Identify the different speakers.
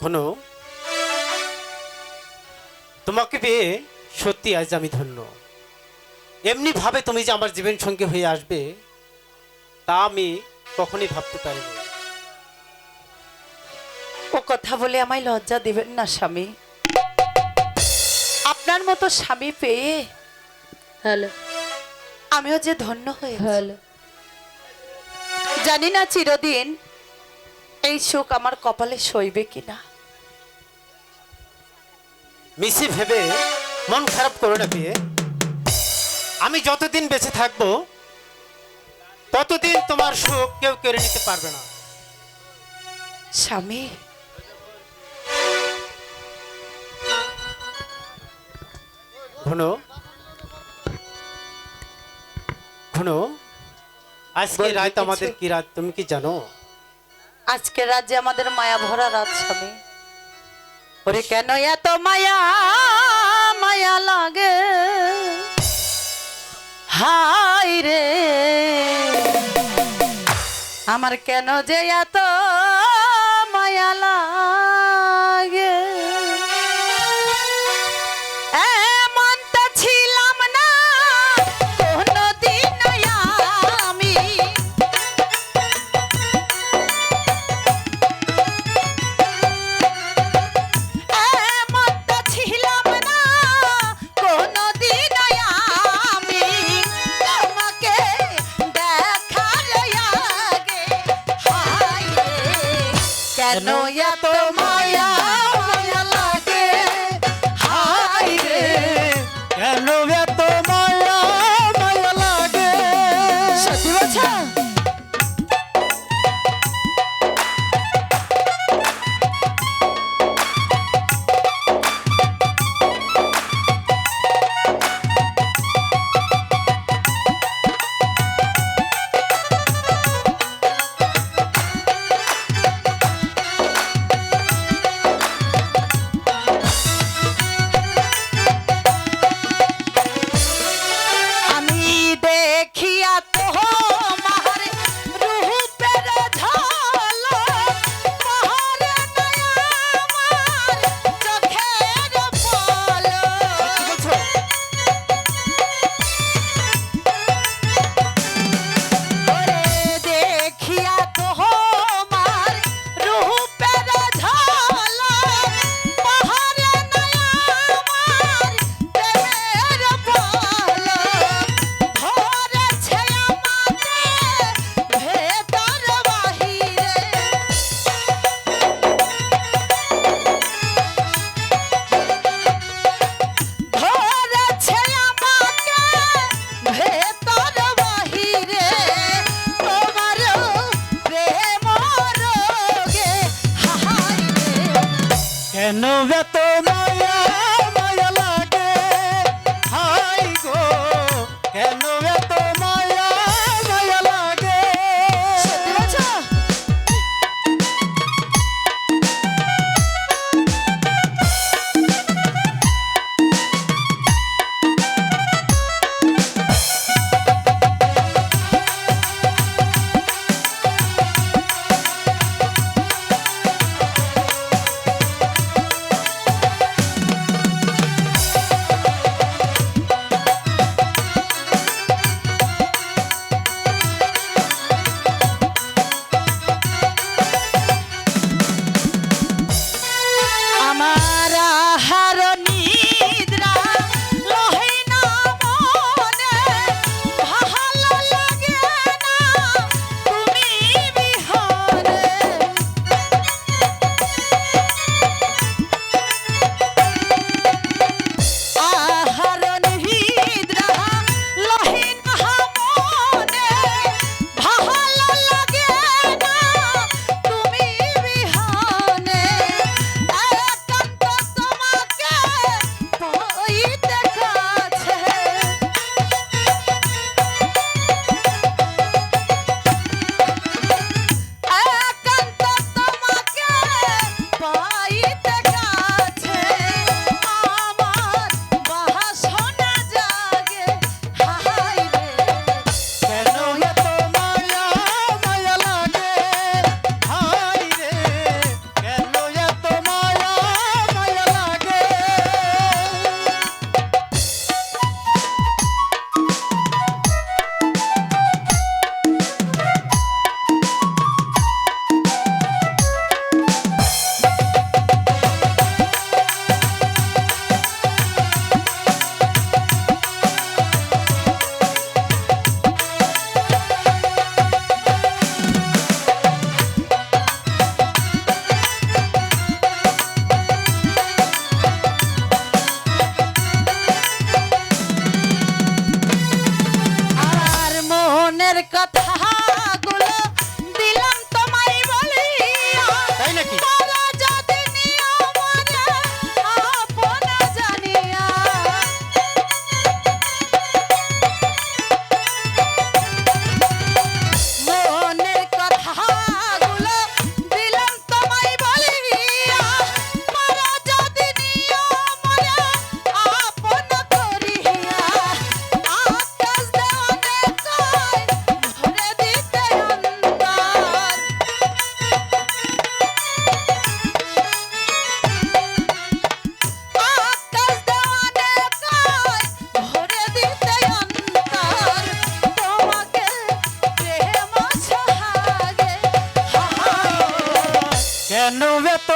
Speaker 1: শোনো, তোমাকে পেয়ে সত্যি আজ আমি ধন্য। এমনি ভাবে তুমি যে আমার জীবন সঙ্গী হয়ে আসবে তা আমি কখনই ভাবতে পারিনি।
Speaker 2: ও কথা বলে আমায় লজ্জা দেবেন না স্বামী। আপনার মতো স্বামী পেয়ে
Speaker 3: হ্যালো
Speaker 2: আমিও যে ধন্য হয়ে
Speaker 3: হ্যালো
Speaker 2: জানি না চিরদিন এই সুখ আমার কপালে সইবে কিনা।
Speaker 1: মিশি ভেবে মন খারাপ করো না পেয়ে। আমি যতদিন বেঁচে থাকবো ততদিন তোমার সুখ কেউ কেড়ে নিতে পারবে না।
Speaker 2: স্বামী
Speaker 1: ঘনো ঘনো, আজকে
Speaker 2: বলবি
Speaker 1: রাত
Speaker 2: কিছু?
Speaker 1: আমাদের কি রাত তুমি কি জানো?
Speaker 2: আজকের রাজ্যে আমাদের মায়া ভরা রাত স্বামী। ওরে কেন এত মায়া মায়া লাগে হাই রে, আমার কেন যে এত মায়া লাগে। এমন তো ছিলাম না কোনদিন আমি, এমন তো ছিলাম না কোনদিন আমি, তোমাকে দেখার আগে হায় রে, কেন এত মায়া মায়া লাগে হায় রে।
Speaker 1: কেন এত মায়া মায়া লাগে?
Speaker 2: সত্যি বলছো? আমি দেখিয়া তোমার রূপের ঝলক, পহরে নাই আমার চোখের পলক। ওরে দেখিয়া তোমার রূপের ঝলক, পহরে নাই আমার প্রেমের পলক। ধরেছে আমাকে ভেতর বাহিরে, ধরেছে আমাকে ভেতর বাহিরে, তোমার প্রেম রোগে হায় রে।
Speaker 1: কেন এত মায়া মায়া লাগে হাই গো? কেন এত মায়া মায়া লাগে?
Speaker 2: সত্যি বলছো? মনের কথাগুলো দিলাম তোমায় বলিয়া
Speaker 1: তাই নাকি?
Speaker 2: তারা যদি নিয়মরে আপন জানিয়া মনের কথাগুলো দিলাম তোমায় বলিয়া তারা যদি নিয়মরে আপন করিয়া আকাশ দেওয়ানে কয় ভরে দিতে অন্তর আকাশ দেওয়ানে কয় ভরে দিতে অন্তর তোমাকে প্রেম সোহাগে
Speaker 1: কেন এত